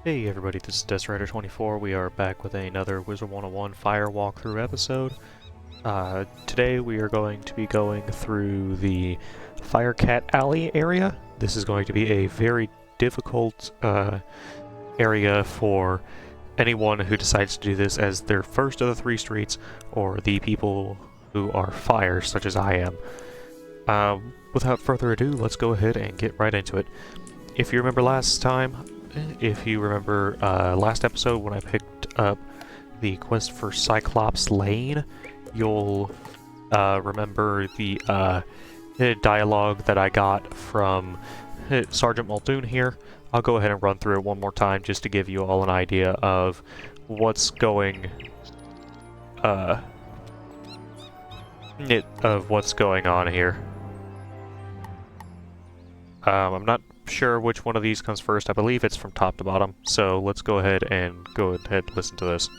Hey everybody, this is Desrider24. We are back with another Wizard101 Fire walkthrough episode. Today we are going to be going through the Firecat Alley area. This is going to be a very difficult area for anyone who decides to do this as their first of the three streets, or the people who are fire, such as I am. Without further ado, let's go ahead and get right into it. If you remember last episode when I picked up the quest for Cyclops Lane, you'll remember the dialogue that I got from Sergeant Muldoon here. I'll go ahead and run through it one more time just to give you all an idea of what's going on here. I'm not sure which one of these comes first. I believe it's from top to bottom. So let's go ahead and listen to this.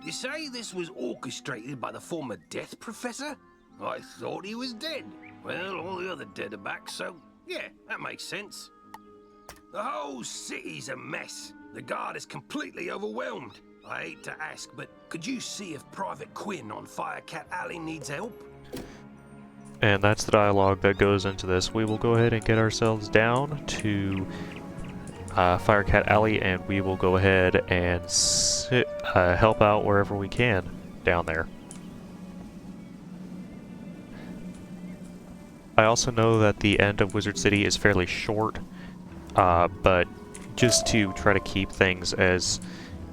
You say this was orchestrated by the former Death Professor? I thought he was dead. Well, all the other dead are back, so yeah, that makes sense. The whole city's a mess. The guard is completely overwhelmed. I hate to ask, but could you see if Private Quinn on Firecat Alley needs help? And that's the dialogue that goes into this. We will go ahead and get ourselves down to Firecat Alley, and we will go ahead and help out wherever we can down there. I also know that the end of Wizard City is fairly short, but just to try to keep things as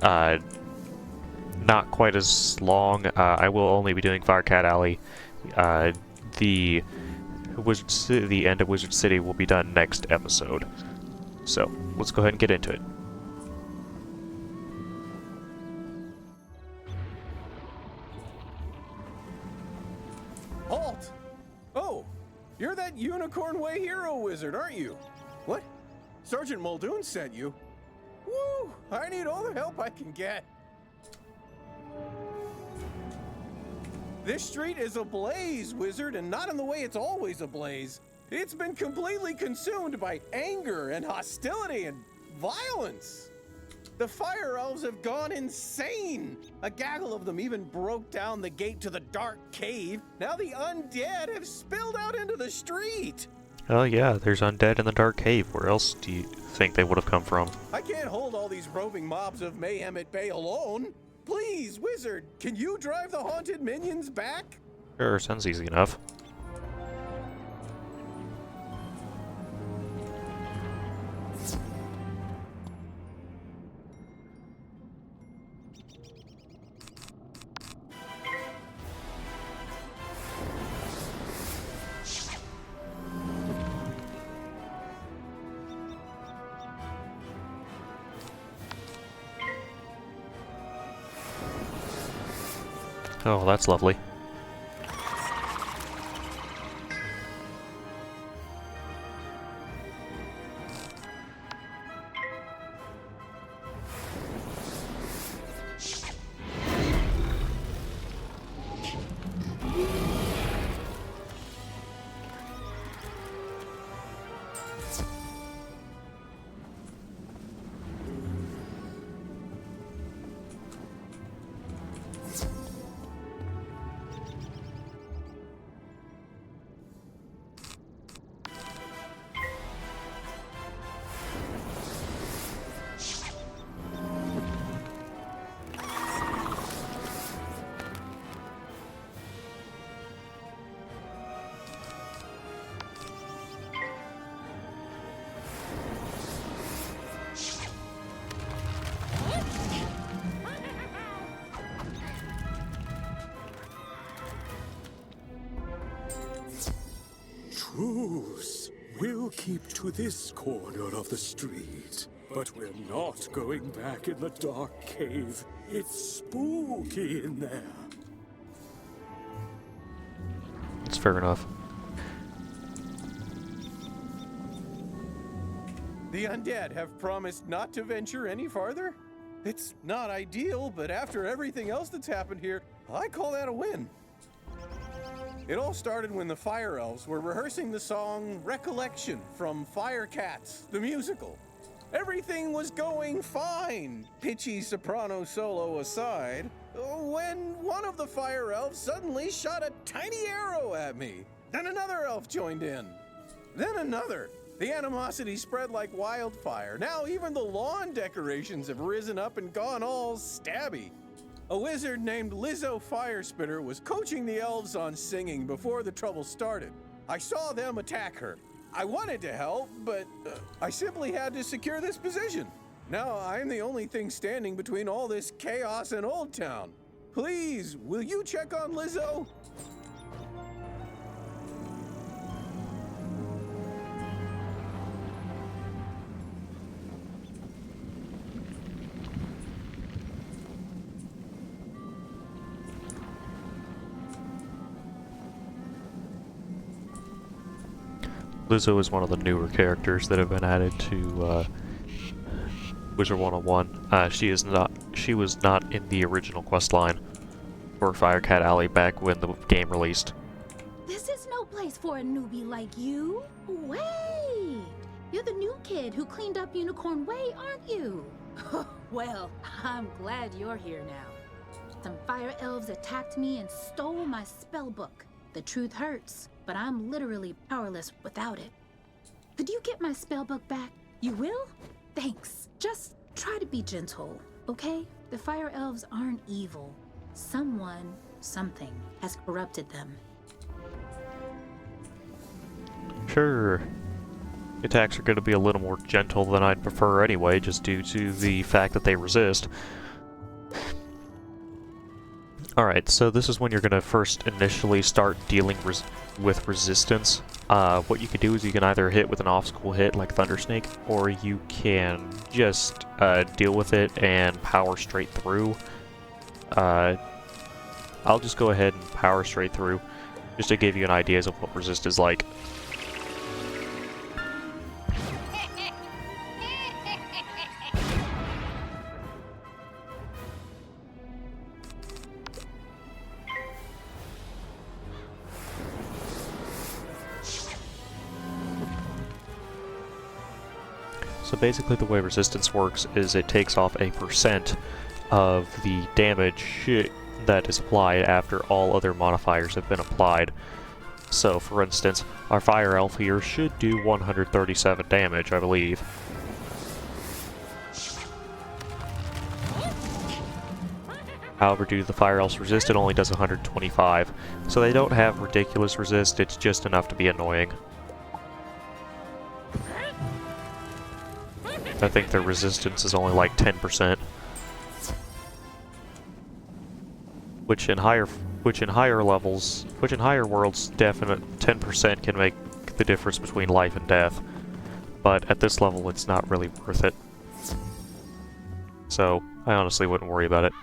not quite as long, I will only be doing Firecat Alley. The end of Wizard City will be done next episode. So, let's go ahead and get into it. Halt! Oh, you're that Unicorn Way hero wizard, aren't you? What? Sergeant Muldoon sent you? Woo! I need all the help I can get. This street is ablaze, wizard, and not in the way it's always ablaze. It's been completely consumed by anger and hostility and violence. The fire elves have gone insane. A gaggle of them even broke down the gate to the dark cave. Now the undead have spilled out into the street. Oh yeah, there's undead in the dark cave. Where else do you think they would have come from? I can't hold all these roving mobs of mayhem at bay alone. Please, wizard, can you drive the haunted minions back? Sure, sounds easy enough. Oh, that's lovely. Truce. We'll keep to this corner of the street. But we're not going back in the dark cave. It's spooky in there. That's fair enough. The undead have promised not to venture any farther? It's not ideal, but after everything else that's happened here, I call that a win. It all started when the Fire Elves were rehearsing the song Recollection from Firecats, the musical. Everything was going fine, pitchy soprano solo aside, when one of the fire elves suddenly shot a tiny arrow at me. Then another elf joined in. Then another. The animosity spread like wildfire. Now even the lawn decorations have risen up and gone all stabby. A wizard named Lizzo Firespitter was coaching the elves on singing before the trouble started. I saw them attack her. I wanted to help, but I simply had to secure this position. Now I'm the only thing standing between all this chaos and Old Town. Please, will you check on Lizzo? Lizzo is one of the newer characters that have been added to Wizard101. She was not in the original questline for Firecat Alley back when the game released. This is no place for a newbie like you. Wait! You're the new kid who cleaned up Unicorn Way, aren't you? Well, I'm glad you're here now. Some fire elves attacked me and stole my spell book. The truth hurts, but I'm literally powerless without it. Could you get my spellbook back? You will? Thanks. Just try to be gentle, okay? The fire elves aren't evil. Someone, something, has corrupted them. Sure. Attacks are going to be a little more gentle than I'd prefer anyway, just due to the fact that they resist. Alright, so this is when you're going to first initially start dealing with resistance. What you can do is you can either hit with an off-school hit like Thundersnake, or you can just deal with it and power straight through. I'll just go ahead and power straight through, just to give you an idea of what resist is like. So basically the way resistance works is it takes off a % of the damage that is applied after all other modifiers have been applied. So for instance, our fire elf here should do 137 damage, I believe. However, due to the fire elf's resist, it only does 125. So they don't have ridiculous resist, it's just enough to be annoying. I think their resistance is only like 10%, which in higher worlds, definite 10% can make the difference between life and death. But at this level, it's not really worth it. So I honestly wouldn't worry about it.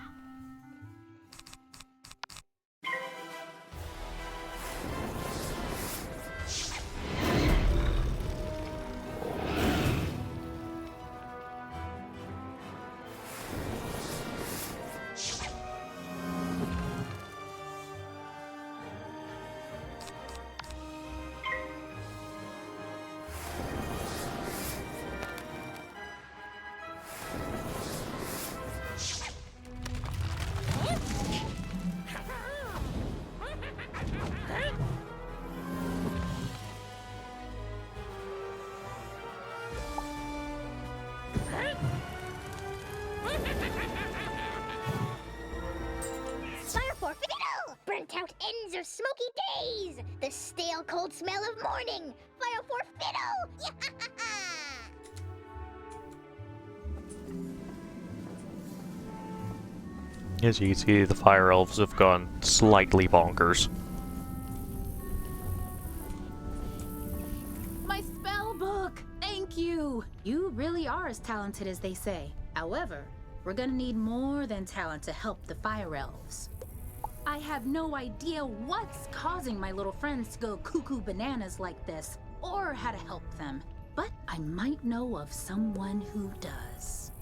Burnt out ends of smoky days! The stale cold smell of morning! Fire for fiddle! As you can see, the fire elves have gone slightly bonkers. My spell book! Thank you! You really are as talented as they say. However, we're gonna need more than talent to help the fire elves. I have no idea what's causing my little friends to go cuckoo bananas like this, or how to help them. But I might know of someone who does.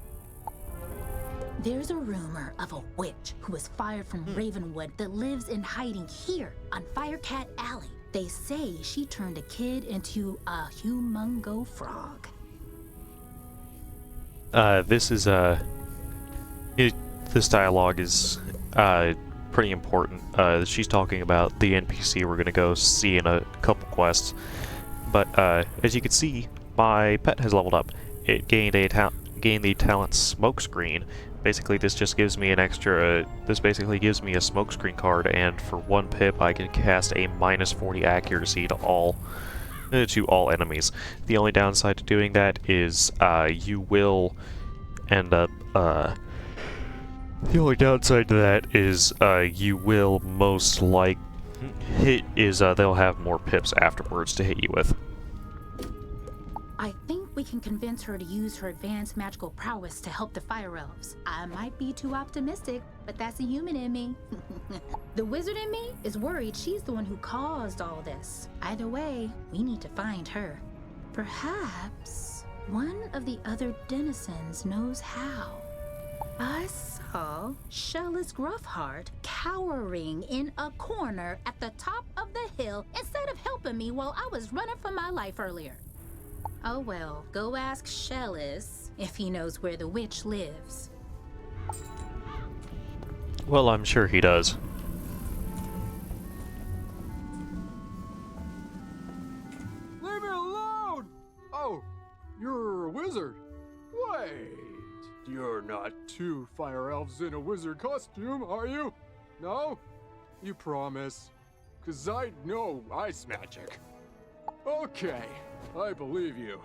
There's a rumor of a witch who was fired from Ravenwood that lives in hiding here on Firecat Alley. They say she turned a kid into a humongo frog. This is this dialogue is pretty important. She's talking about the NPC we're gonna go see in a couple quests. But as you can see, my pet has leveled up. It gained the talent Smokescreen. Basically, this just gives me an extra. This basically gives me a Smokescreen card, and for 1 pip, I can cast a -40 accuracy to all enemies. The only downside to doing that is you will end up. The only downside to that is you will most like they'll have more pips afterwards to hit you with. I think we can convince her to use her advanced magical prowess to help the fire elves. I might be too optimistic, but that's a human in me. The wizard in me is worried she's the one who caused all this. Either way, we need to find her. Perhaps one of the other denizens knows how. I saw Shellis Gruffheart cowering in a corner at the top of the hill instead of helping me while I was running for my life earlier. Oh well, go ask Shellis if he knows where the witch lives. Well, I'm sure he does. Leave me alone! Oh, you're a wizard. Wait, you're not 2 fire elves in a wizard costume, are you? No? You promise? 'Cause I know ice magic. Okay, I believe you.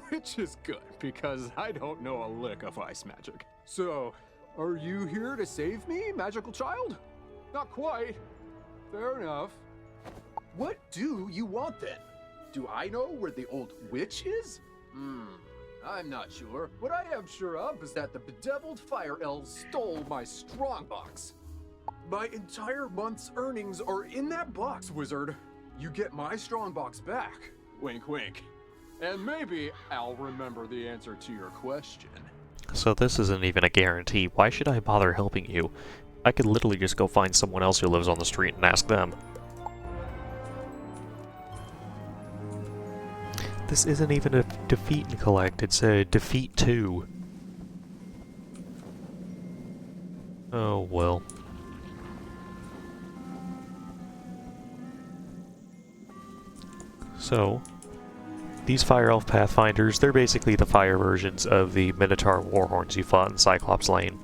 Which is good, because I don't know a lick of ice magic. So, are you here to save me, magical child? Not quite. Fair enough. What do you want then? Do I know where the old witch is? I'm not sure. What I am sure of is that the bedeviled fire elves stole my strongbox. My entire month's earnings are in that box, wizard. You get my strongbox back. Wink, wink. And maybe I'll remember the answer to your question. So this isn't even a guarantee. Why should I bother helping you? I could literally just go find someone else who lives on the street and ask them. This isn't even a defeat and collect, it's a defeat 2. Oh well. So, these Fire Elf Pathfinders, they're basically the fire versions of the Minotaur Warhorns you fought in Cyclops Lane.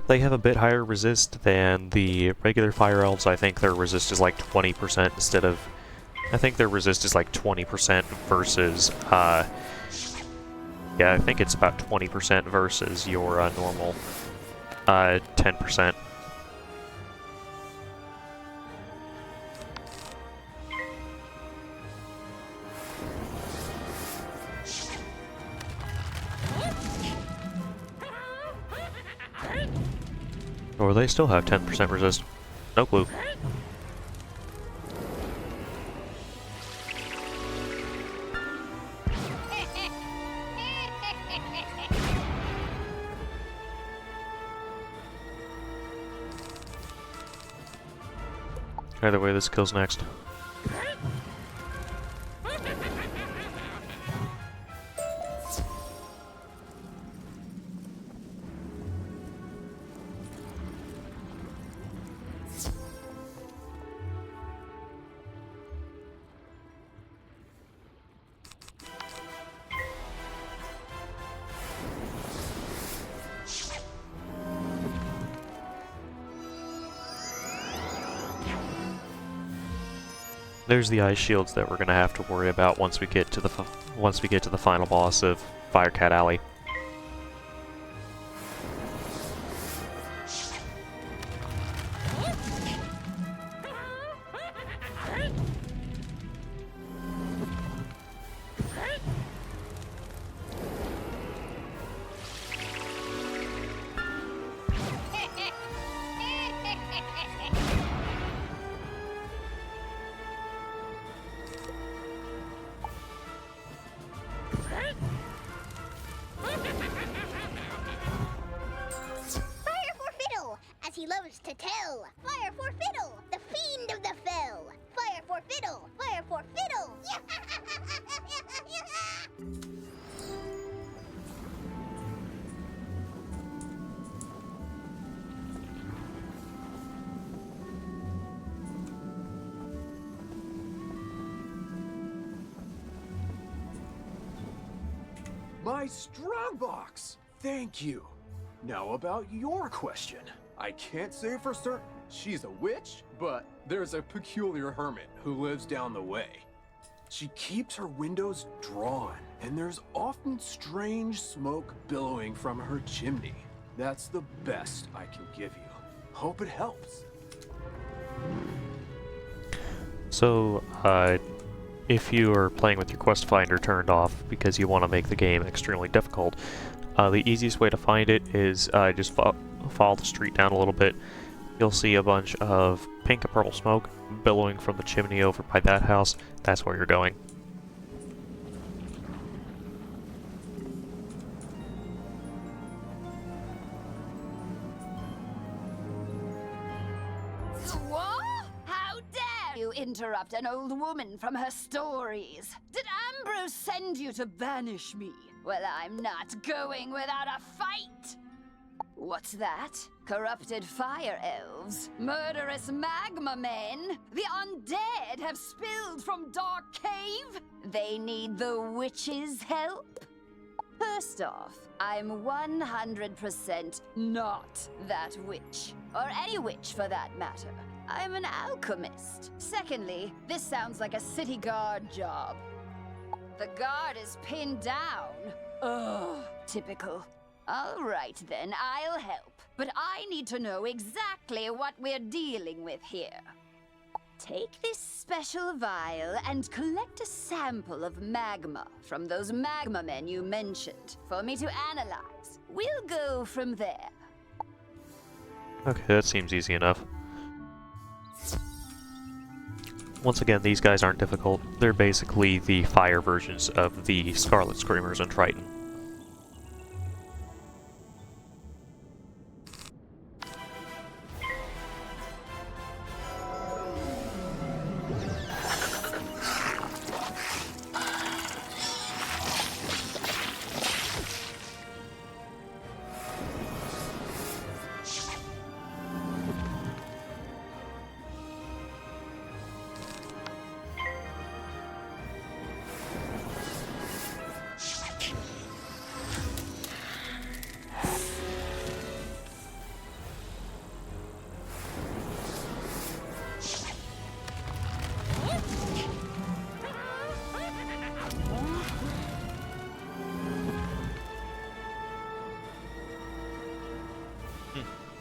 They have a bit higher resist than the regular Fire Elves. I think their resist is like 20% instead of... I think their resist is like 20% versus... yeah, I think it's about 20% versus your normal 10%. Or they still have 10% resist. No clue. Either way, this kills next. There's the ice shields that we're gonna have to worry about once we get to the final boss of Firecat Alley. My strongbox! Thank you. Now about your question. I can't say for certain she's a witch, but there's a peculiar hermit who lives down the way. She keeps her windows drawn, and there's often strange smoke billowing from her chimney. That's the best I can give you. Hope it helps. So, if you are playing with your quest finder turned off because you want to make the game extremely difficult, the easiest way to find it is just follow the street down a little bit. You'll see a bunch of pink and purple smoke billowing from the chimney over by that house. That's where you're going. What? How dare you interrupt an old woman from her stories? Did Ambrose send you to banish me? Well, I'm not going without a fight! What's that? Corrupted fire elves? Murderous magma men? The undead have spilled from Dark Cave? They need the witch's help? First off, I'm 100% not that witch. Or any witch for that matter. I'm an alchemist. Secondly, this sounds like a city guard job. The guard is pinned down. Ugh, typical. All right then, I'll help. But I need to know exactly what we're dealing with here. Take this special vial and collect a sample of magma from those magma men you mentioned for me to analyze. We'll go from there. Okay, that seems easy enough. Once again, these guys aren't difficult. They're basically the fire versions of the Scarlet Screamers and Triton.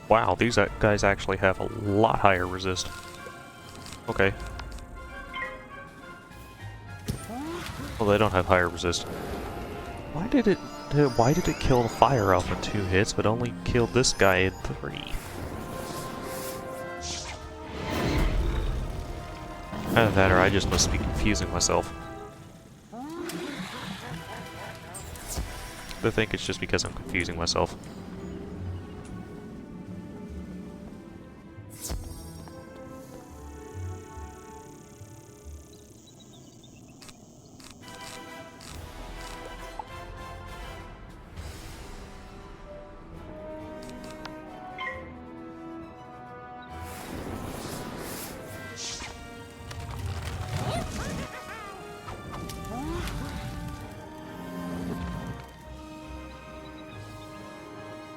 Wow, these guys actually have a lot higher resist. Okay. Well, they don't have higher resist. Why did it kill the fire elf in 2 hits, but only killed this guy in 3? Either that, or I just must be confusing myself. I think it's just because I'm confusing myself.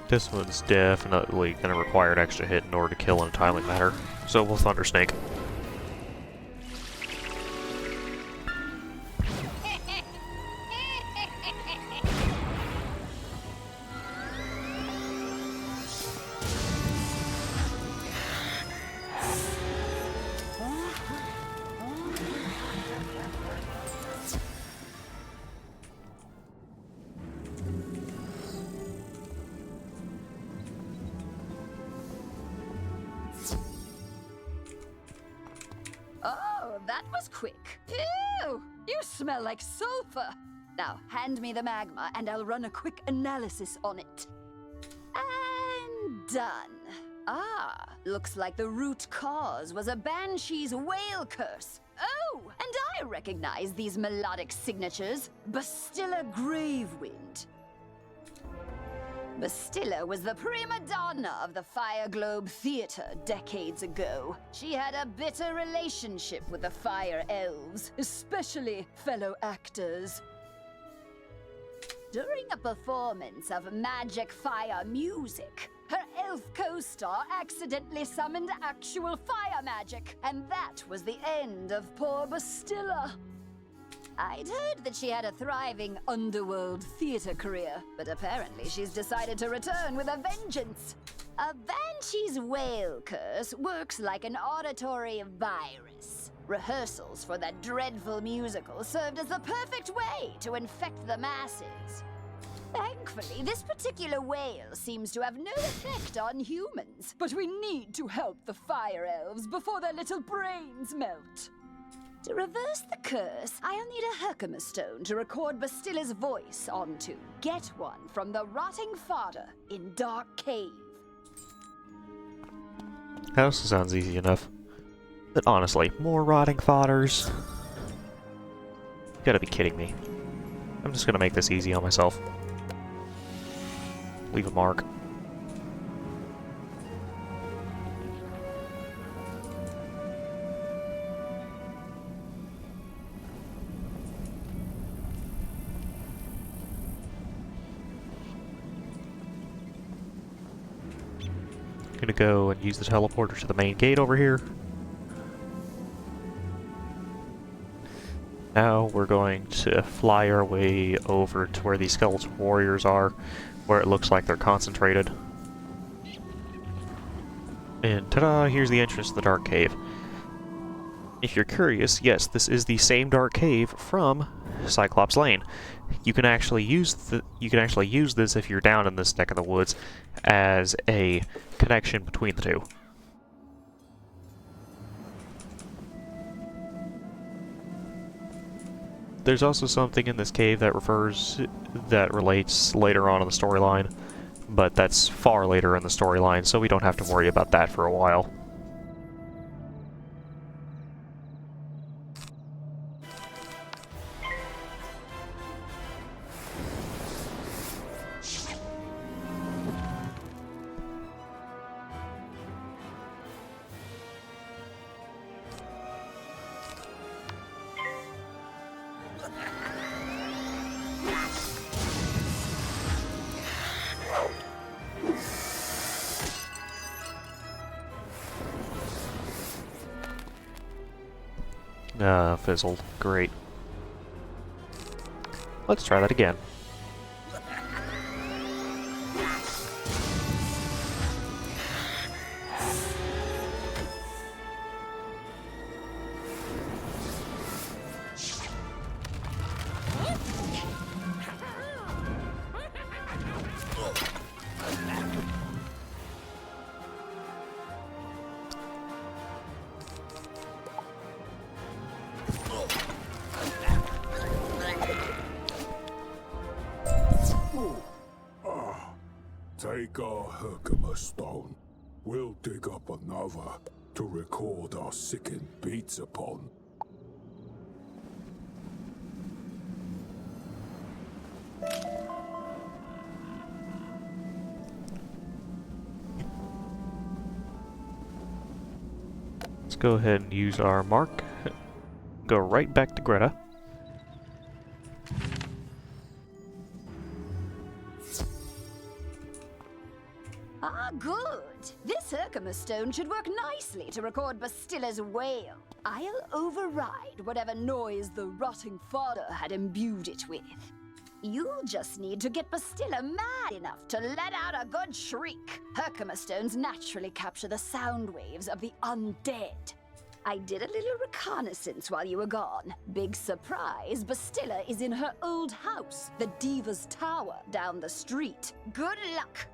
This one's definitely going to require an extra hit in order to kill in a timely manner, so we'll Thunder Snake. Oh, that was quick. Phew! You smell like sulfur. Now, hand me the magma and I'll run a quick analysis on it. And done. Ah, looks like the root cause was a banshee's whale curse. Oh, and I recognize these melodic signatures. Bastilla Gravewind. Bastilla was the prima donna of the Fire Globe Theater decades ago. She had a bitter relationship with the Fire Elves, especially fellow actors. During a performance of magic fire music, her elf co-star accidentally summoned actual fire magic, and that was the end of poor Bastilla. I'd heard that she had a thriving underworld theater career, but apparently she's decided to return with a vengeance. A banshee's whale curse works like an auditory virus. Rehearsals for that dreadful musical served as the perfect way to infect the masses. Thankfully, this particular whale seems to have no effect on humans, but we need to help the fire elves before their little brains melt. To reverse the curse, I'll need a Herkimer stone to record Bastilla's voice onto. Get one from the rotting fodder in Dark Cave. That also sounds easy enough. But honestly, more rotting fodders? You gotta be kidding me. I'm just gonna make this easy on myself. Leave a mark. Gonna go and use the teleporter to the main gate over here. Now we're going to fly our way over to where these skeleton warriors are, where it looks like they're concentrated. And ta-da, here's the entrance to the Dark Cave. If you're curious, yes, this is the same Dark Cave from Cyclops Lane. You can actually use this if you're down in this neck of the woods as a connection between the two. There's also something in this cave that relates later on in the storyline, but that's far later in the storyline, so we don't have to worry about that for a while. Fizzled. Great. Let's try that again. Take our Herkimer stone. We'll dig up another to record our sickened beats upon. Let's go ahead and use our mark. Go right back to Greta. Ah, good. This Herkimer stone should work nicely to record Bastilla's wail. I'll override whatever noise the rotting fodder had imbued it with. You'll just need to get Bastilla mad enough to let out a good shriek. Herkimer stones naturally capture the sound waves of the undead. I did a little reconnaissance while you were gone. Big surprise, Bastilla is in her old house, the Diva's Tower down the street. Good luck!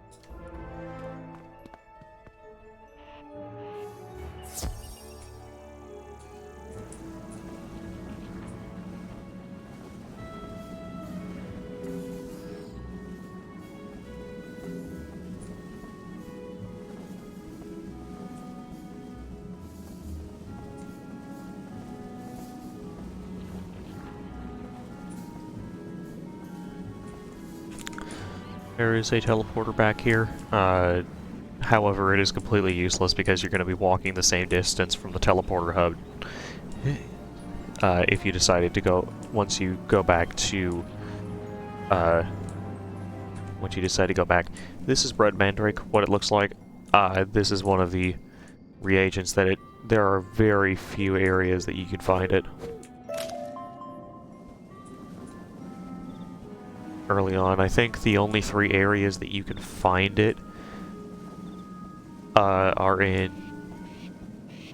There is a teleporter back here. However, it is completely useless because you're going to be walking the same distance from the teleporter hub if you decided to go, once you go back to once you decide to go back. This is red mandrake, what it looks like. This is one of the reagents that there are very few areas that you can find it. Early on, I think the only 3 areas that you can find it are in...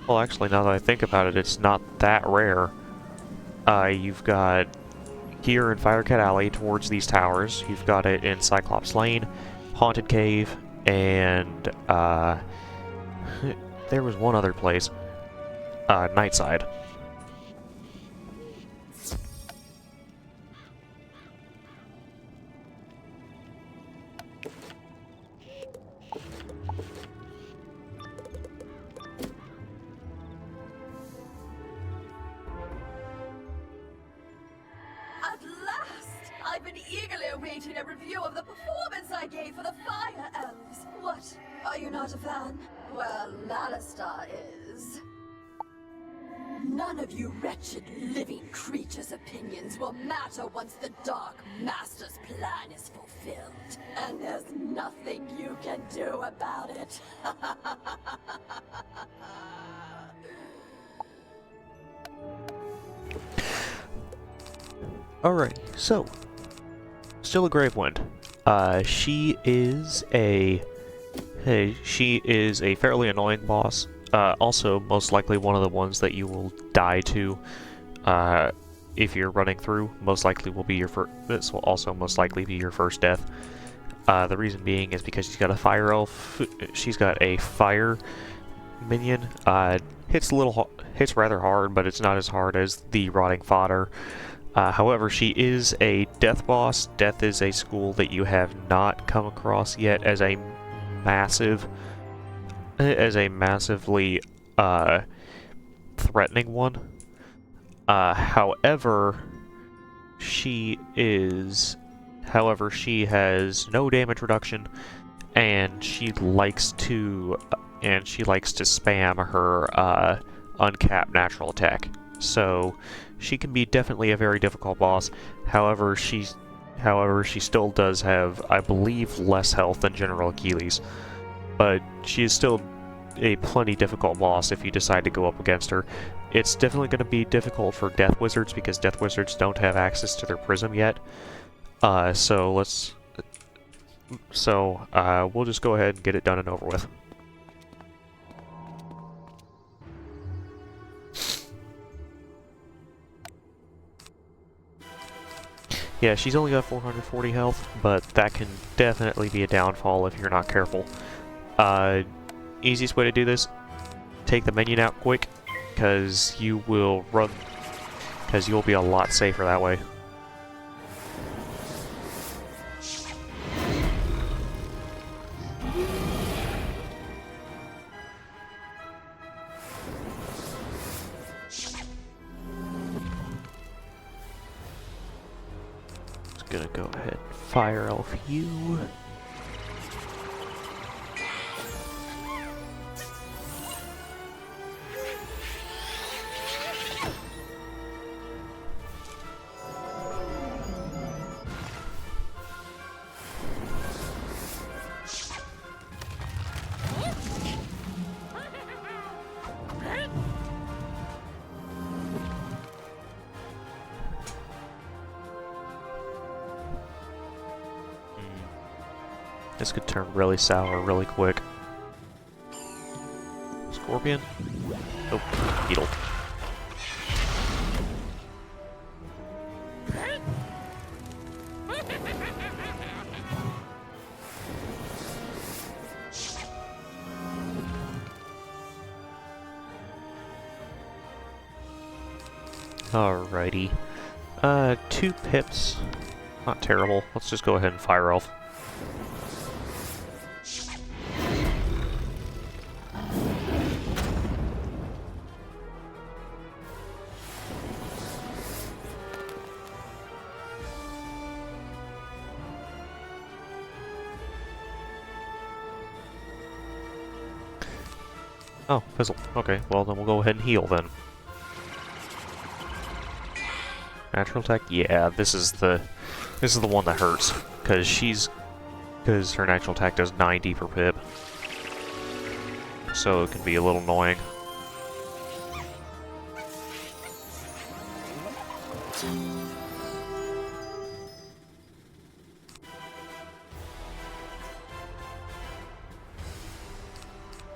Well, actually, now that I think about it, it's not that rare. You've got here in Firecat Alley towards these towers. You've got it in Cyclops Lane, Haunted Cave, and there was one other place. Nightside. At last! I've been eagerly awaiting a review of the performance I gave for the Fire Elves. What? Are you not a fan? Well, Alistar is. None of you wretched living creatures' opinions will matter once the Dark Master's plan is fulfilled. And there's nothing you can do about it. Alright, so still a Gravewind. She is a fairly annoying boss. Also, most likely one of the ones that you will die to if you're running through. Most likely will be your first. This will also most likely be your first death. The reason being is because she's got a fire elf. She's got a fire minion. Hits rather hard, but it's not as hard as the rotting fodder. However, she is a death boss. Death is a school that you have not come across yet as a massively threatening one. However, she has no damage reduction, and she likes to spam her uncapped natural attack. So she can be definitely a very difficult boss. However, she still does have, I believe, less health than General Achilles. But she is still a plenty difficult boss if you decide to go up against her. It's definitely going to be difficult for Death Wizards because Death Wizards don't have access to their prism yet. We'll just go ahead and get it done and over with. Yeah, she's only got 440 health, but that can definitely be a downfall if you're not careful. Easiest way to do this, take the minion out quick, because you'll be a lot safer that way. Gonna go ahead and fire elf you. This could turn really sour really quick. Scorpion? Oh, beetle. Alrighty. 2 pips. Not terrible. Let's just go ahead and fire elf. Oh, fizzle. Okay, well then we'll go ahead and heal then. Natural attack? Yeah, this is the one that hurts, because she's Because her natural attack does 90 per pip. So it can be a little annoying.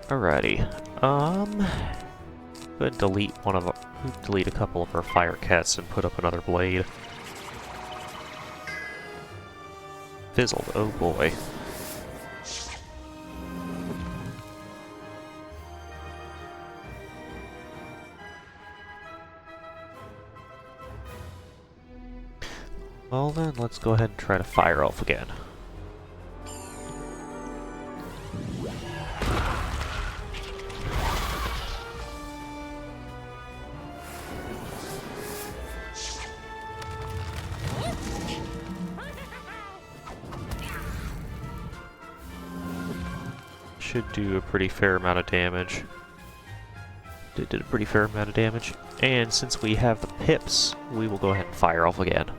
Alrighty. Go ahead and delete a couple of our fire cats and put up another blade. Fizzled, oh boy. Well then, let's go ahead and try to fire elf again. Should do a pretty fair amount of damage. Did a pretty fair amount of damage. And since we have the pips, we will go ahead and fire elf again.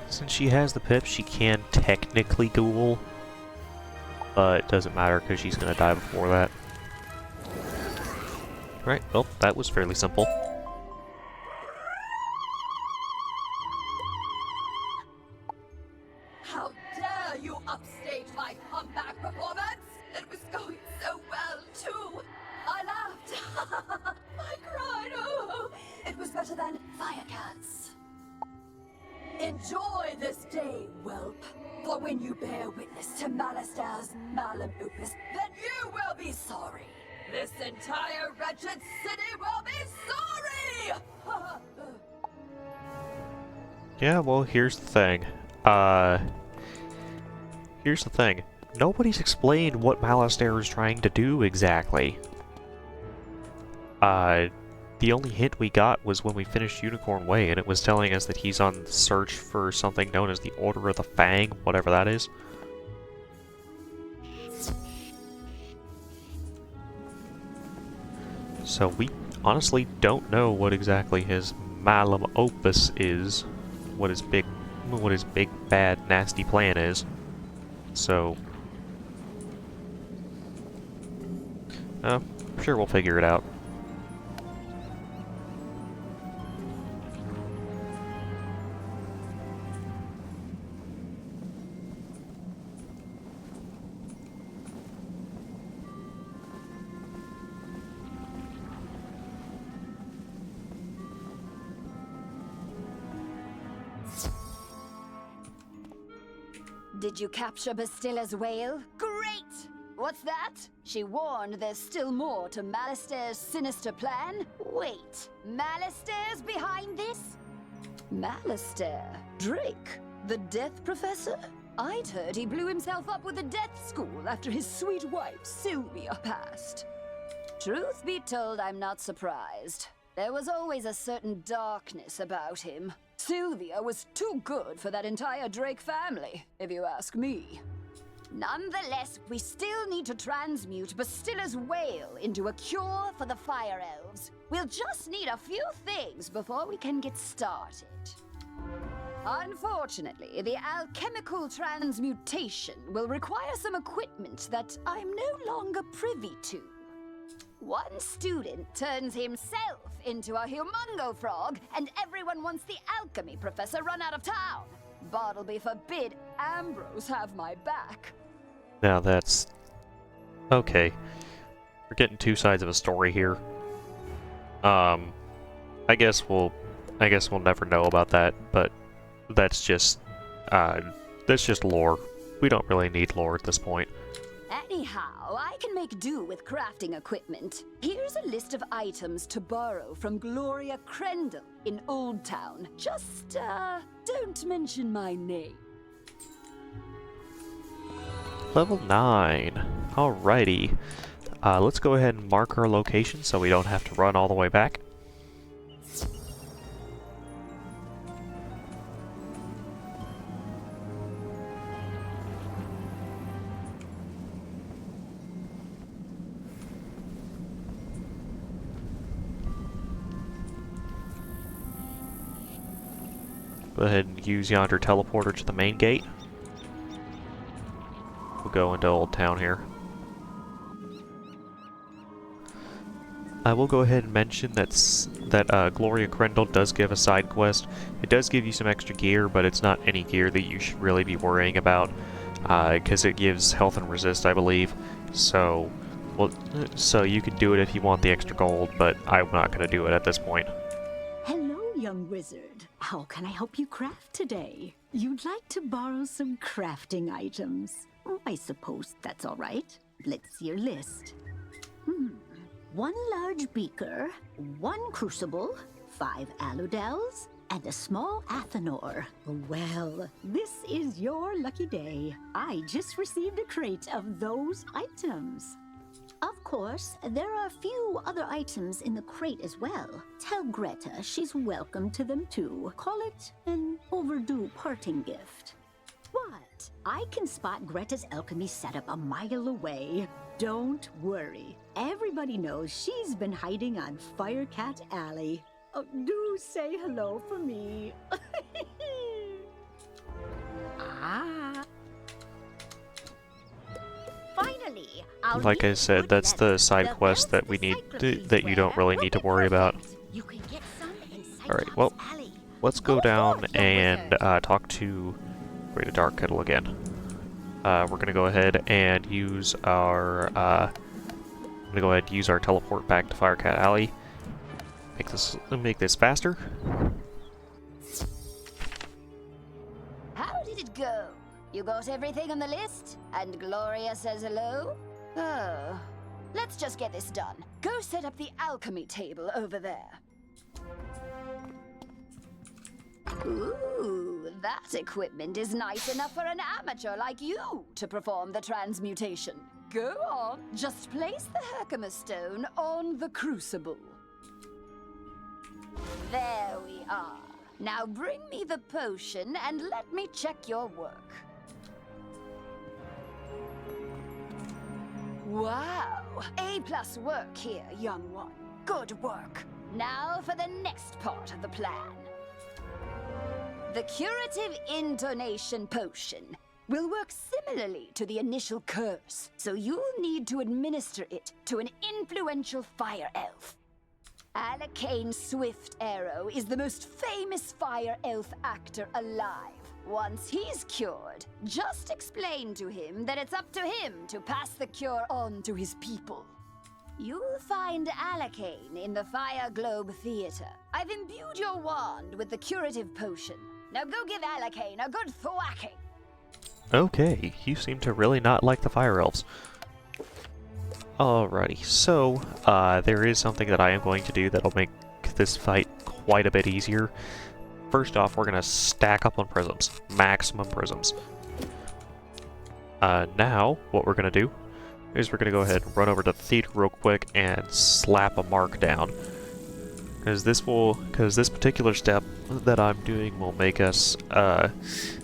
Since she has the pip, she can technically duel, but it doesn't matter because she's going to die before that. Right, well, that was fairly simple. How dare you upstage my comeback performance? It was going so well, too. I laughed. I cried. Oh, it was better than Firecats. Enjoy this day, whelp. For when you bear witness to Malister's malum opus, then you will be sorry. This entire wretched city will be sorry! Yeah, well, here's the thing. Nobody's explained what Malister is trying to do exactly. The only hint we got was when we finished Unicorn Way, and it was telling us that he's on the search for something known as the Order of the Fang, whatever that is. So we honestly don't know what exactly his malum opus is, what his big bad nasty plan is. So I'm sure we'll figure it out. Did you capture Bastilla's whale? Great! What's that? She warned there's still more to Malister's sinister plan? Wait, Malister's behind this? Malister? Drake? The Death Professor? I'd heard he blew himself up with a death school after his sweet wife, Sylvia, passed. Truth be told, I'm not surprised. There was always a certain darkness about him. Sylvia was too good for that entire Drake family, if you ask me. Nonetheless, we still need to transmute Bastilla's whale into a cure for the Fire Elves. We'll just need a few things before we can get started. Unfortunately, the alchemical transmutation will require some equipment that I'm no longer privy to. One student turns himself into a humongo frog, and everyone wants the alchemy professor run out of town. Bartleby forbid Ambrose have my back. Now that's... okay. We're getting two sides of a story here. I guess we'll never know about that, but that's just lore. We don't really need lore at this point. Anyhow, I can make do with crafting equipment. Here's a list of items to borrow from Gloria Crendel in Old Town. Just, don't mention my name. Level 9. Alrighty. Let's go ahead and mark our location so we don't have to run all the way back. Go ahead and use yonder teleporter to the main gate. We'll go into Old Town here. I will go ahead and mention that Gloria Grendel does give a side quest. It does give you some extra gear, but it's not any gear that you should really be worrying about, because it gives health and resist, I believe. So, well, so you can do it if you want the extra gold, but I'm not going to do it at this point. Hello, young wizard. How can I help you craft today? You'd like to borrow some crafting items. I suppose that's all right. Let's see your list. 1 large beaker, 1 crucible, 5 aludels, and a small athanor. Well, this is your lucky day. I just received a crate of those items. Of course, there are a few other items in the crate as well. Tell Greta she's welcome to them too. Call it an overdue parting gift. What? I can spot Greta's alchemy setup a mile away. Don't worry. Everybody knows she's been hiding on Firecat Alley. Oh, do say hello for me. Finally, Like I said, that's the side quest that we need that you don't really need to worry about. Alright, well, let's go down and talk to Great Dark Kettle again. We're gonna go ahead and use our teleport back to Firecat Alley. Make this faster. How did it go? You got everything on the list? And Gloria says hello? Oh. Let's just get this done. Go set up the alchemy table over there. Ooh, that equipment is nice enough for an amateur like you to perform the transmutation. Go on, just place the Herkimer stone on the crucible. There we are. Now bring me the potion and let me check your work. Wow, A+ work here, young one. Good work. Now for the next part of the plan. The curative intonation potion will work similarly to the initial curse, so you'll need to administer it to an influential fire elf. Alakane Swift Arrow is the most famous fire elf actor alive. Once he's cured, just explain to him that it's up to him to pass the cure on to his people. You'll find Alakane in the Fire Globe Theater. I've imbued your wand with the curative potion. Now go give Alakane a good thwacking. Okay, you seem to really not like the Fire Elves. Alrighty, so, there is something that I am going to do that'll make this fight quite a bit easier. First off, we're gonna stack up on prisms. Maximum prisms. Now, what we're gonna do is we're gonna go ahead and run over to the theater real quick and slap a mark down. Because this particular step that I'm doing will make us,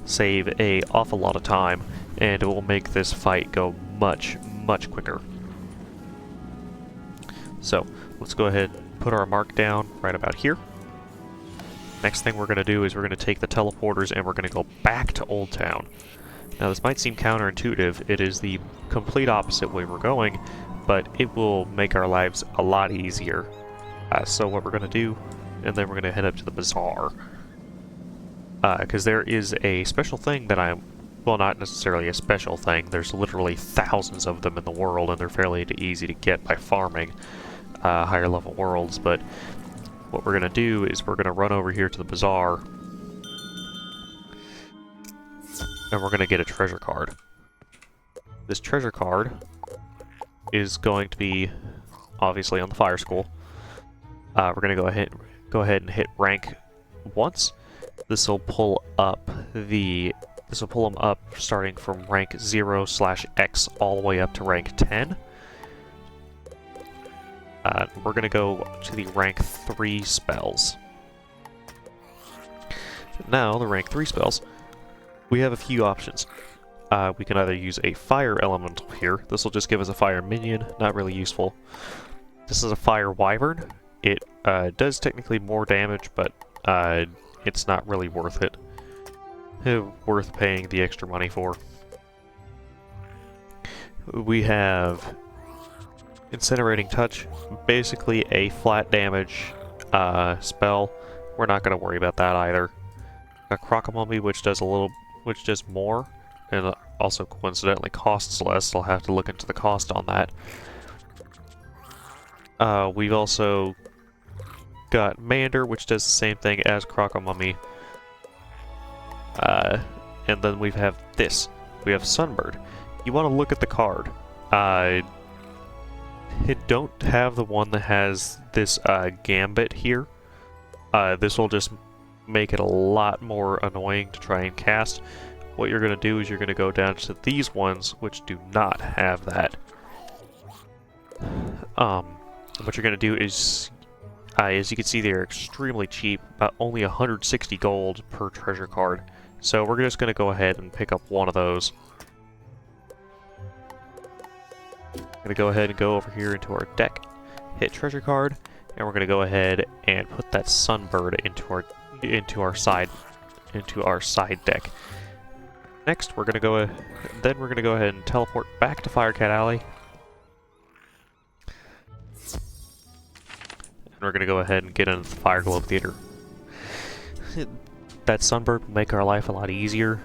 save an awful lot of time, and it will make this fight go much, much quicker. So, let's go ahead and put our mark down right about here. Next thing we're going to do is we're going to take the teleporters and we're going to go back to Old Town. Now this might seem counterintuitive, it is the complete opposite way we're going, but it will make our lives a lot easier. So what we're going to do, and then we're going to head up to the bazaar. Because there is a special thing that well, not necessarily a special thing, there's literally thousands of them in the world, and they're fairly easy to get by farming higher level worlds, but what we're going to do is we're going to run over here to the bazaar, and we're going to get a treasure card. This treasure card is going to be obviously on the fire school. We're going to go ahead and hit rank once. This will pull up the This will pull them up starting from rank 0/X all the way up to rank 10. We're going to go to the rank 3 spells. Now, the rank 3 spells, we have a few options. We can either use a fire elemental here. This will just give us a fire minion, not really useful. This is a fire wyvern. It does technically more damage, but it's not really worth it. Worth paying the extra money for. We have Incinerating Touch, basically a flat damage spell. We're not going to worry about that either. A Crocomummy, which does more, and also coincidentally costs less. I'll have to look into the cost on that. We've also got Mander, which does the same thing as Crocomummy. And then we have this. We have Sunbird. You want to look at the card. It don't have the one that has this Gambit here. This will just make it a lot more annoying to try and cast. What you're going to do is you're going to go down to these ones, which do not have that. What you're going to do is, as you can see, they're extremely cheap, about only 160 gold per treasure card. So we're just going to go ahead and pick up one of those. I'm going to go ahead and go over here into our deck, hit treasure card, and we're going to go ahead and put that Sunbird into our side deck. Next, we're going to go ahead and teleport back to Firecat Alley. And we're going to go ahead and get into the Fire Globe Theater. That Sunbird will make our life a lot easier,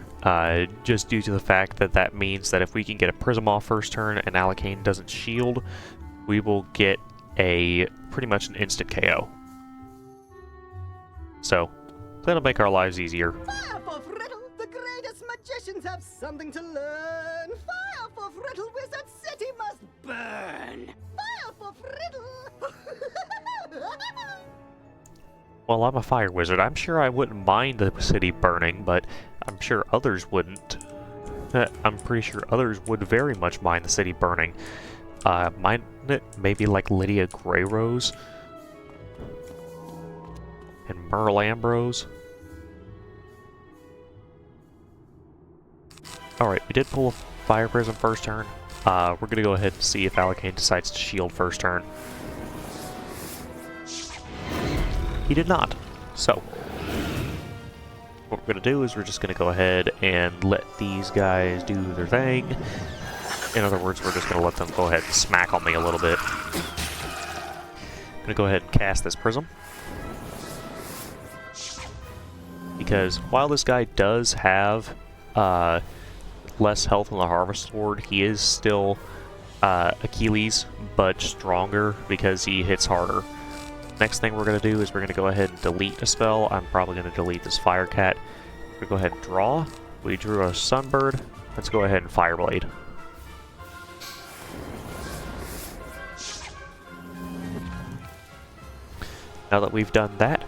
just due to the fact that that means that if we can get a Prism off first turn and Alicane doesn't shield, we will get pretty much an instant KO. So, that'll make our lives easier. Fire for Friddle! The greatest magicians have something to learn! Fire for Friddle! Wizard City must burn! Fire for Friddle! Well, I'm a fire wizard. I'm sure I wouldn't mind the city burning, but I'm sure others wouldn't. I'm pretty sure others would very much mind the city burning. Mind it, maybe like Lydia Greyrose and Merle Ambrose. Alright, we did pull a Fire Prism first turn. We're gonna go ahead and see if Alicane decides to shield first turn. He did not. So, what we're going to do is we're just going to go ahead and let these guys do their thing. In other words, we're just going to let them go ahead and smack on me a little bit. I'm going to go ahead and cast this Prism. Because while this guy does have less health than the Harvest Lord, he is still Achilles, but stronger because he hits harder. Next thing we're going to do is we're going to go ahead and delete a spell. I'm probably going to delete this Firecat. We're going to go ahead and draw. We drew a Sunbird. Let's go ahead and Fireblade. Now that we've done that,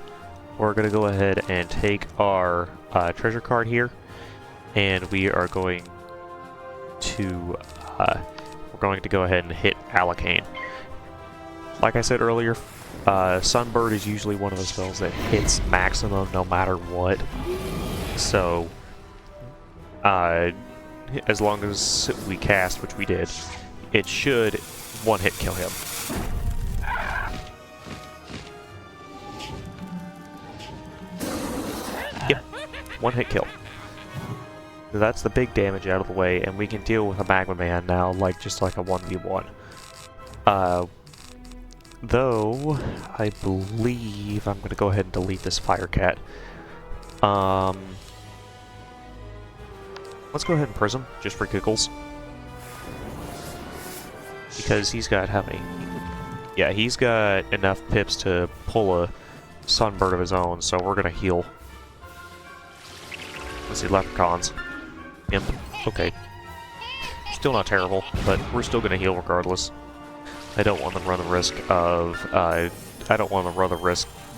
we're going to go ahead and take our treasure card here, and we are going to go ahead and hit Alicane. Like I said earlier, Sunbird is usually one of the spells that hits maximum no matter what. So, as long as we cast, which we did, it should one-hit kill him. Yep, one-hit kill. So that's the big damage out of the way, and we can deal with a Magma Man now, just like a 1v1. Though, I believe I'm going to go ahead and delete this Firecat. Let's go ahead and Prism, just for giggles. Because he's got how many? Yeah, he's got enough pips to pull a Sunbird of his own, so we're going to heal. Let's see, Leprechauns. Imp. Okay. Still not terrible, but we're still going to heal regardless. I don't want them to run the risk of,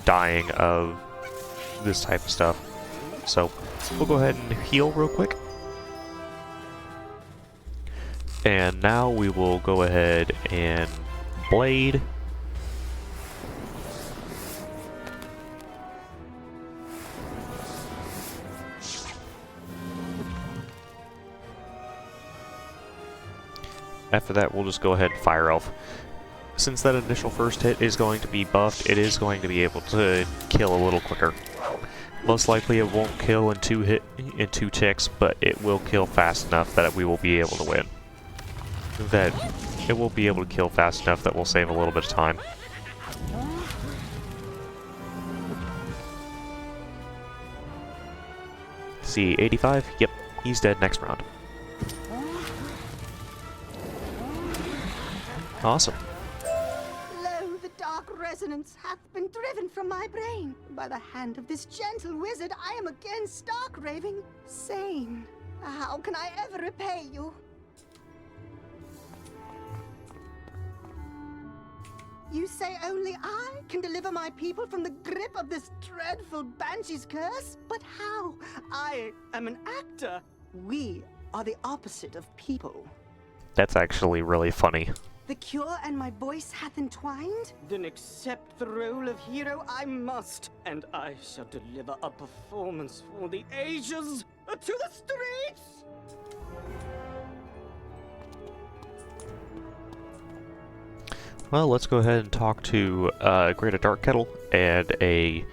dying of this type of stuff. So, we'll go ahead and heal real quick. And now we will go ahead and blade. After that, we'll just go ahead and Fire Elf. Since that initial first hit is going to be buffed, it is going to be able to kill a little quicker. Most likely it won't kill in two ticks, but it will kill fast enough that we will be able to win. That it will be able to kill fast enough that we'll save a little bit of time. See, 85? Yep, he's dead next round. Awesome. Lo, the dark resonance hath been driven from my brain. By the hand of this gentle wizard, I am again stark raving sane. How can I ever repay you? You say only I can deliver my people from the grip of this dreadful banshee's curse? But how? I am an actor. We are the opposite of people. That's actually really funny. The cure and my voice hath entwined? Then accept the role of hero I must, and I shall deliver a performance for the ages to the streets! Well, let's go ahead and talk to Greater Dark Kettle and a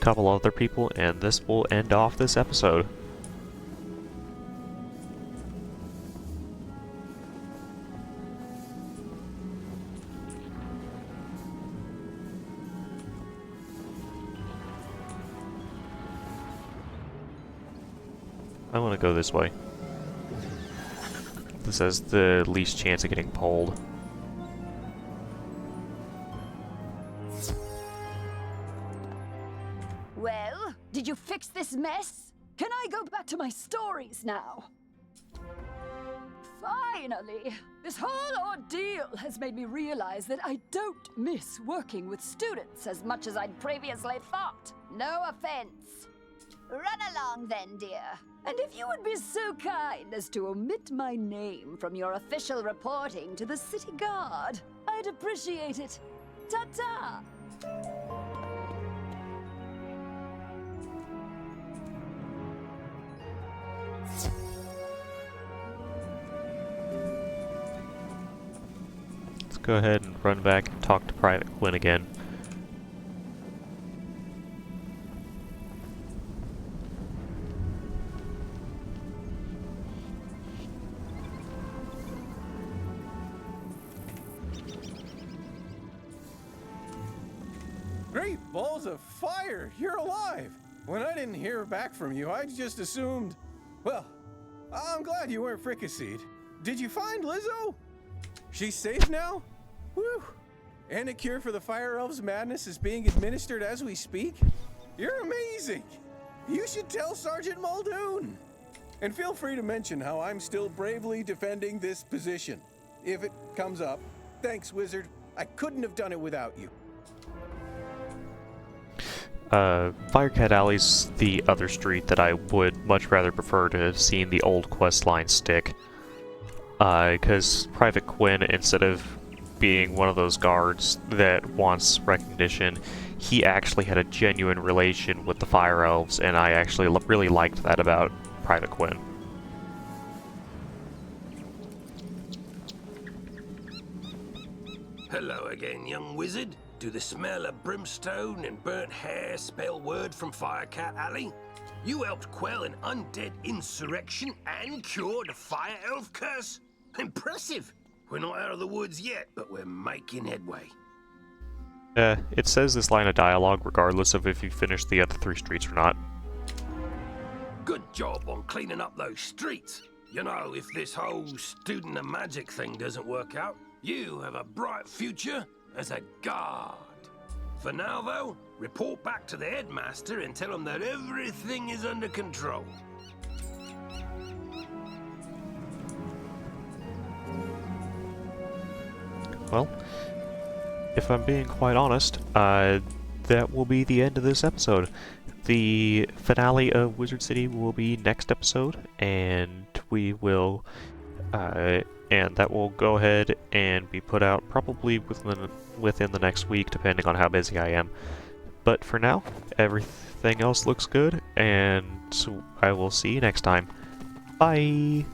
couple other people, and this will end off this episode. I want to go this way. This has the least chance of getting pulled. Well, did you fix this mess? Can I go back to my stories now? Finally! This whole ordeal has made me realize that I don't miss working with students as much as I'd previously thought. No offense. Run along then, dear. And if you would be so kind as to omit my name from your official reporting to the city guard, I'd appreciate it. Ta-ta! Let's go ahead and run back and talk to Private Quinn again. Great balls of fire! You're alive! When I didn't hear back from you, I just assumed... Well, I'm glad you weren't fricasseed. Did you find Lizzo? She's safe now? Whew! And a cure for the Fire Elves' madness is being administered as we speak? You're amazing! You should tell Sergeant Muldoon! And feel free to mention how I'm still bravely defending this position. If it comes up. Thanks, Wizard. I couldn't have done it without you. Firecat Alley's the other street that I would much rather prefer to have seen the old quest line stick. Because Private Quinn, instead of being one of those guards that wants recognition, he actually had a genuine relation with the Fire Elves, and I actually really liked that about Private Quinn. Hello again, young wizard. Do the smell of brimstone and burnt hair spell word from Firecat Alley? You helped quell an undead insurrection and cure the Fire Elf curse? Impressive! We're not out of the woods yet, but we're making headway. It says this line of dialogue regardless of if you finish the other 3 streets or not. Good job on cleaning up those streets. You know, if this whole student of magic thing doesn't work out, you have a bright future as a guard. For now, though, report back to the headmaster and tell him that everything is under control. Well, if I'm being quite honest, that will be the end of this episode. The finale of Wizard City will be next episode, and we will and that will go ahead and be put out probably within the next week, depending on how busy I am. But for now, everything else looks good, and so I will see you next time. Bye!